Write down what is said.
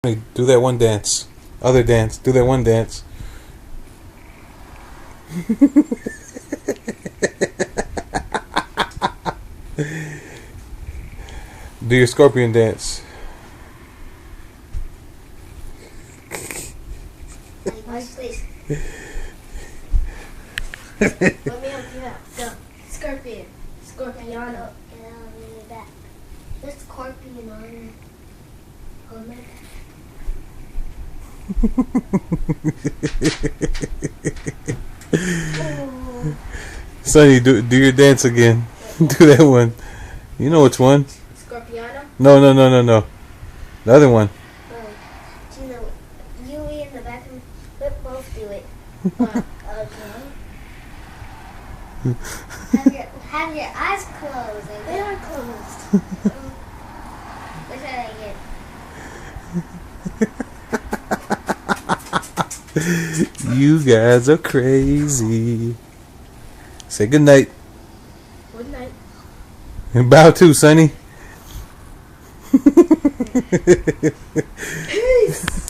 Hey, do that one dance. Other dance. Do that one dance. Do your scorpion dance. Watch this. Let me help you out. Go. Scorpion. Scorpiano. Get out of the back. The scorpion on my back. Sonny, do your dance again. Do that one. You know which one? Scorpiano. No. The other one. Do you know, you in the back and we both do it. Okay. Have your eyes closed. They are closed. Let's try that again. You guys are crazy. Say good night. Good night. And bow too, Sonny. Peace.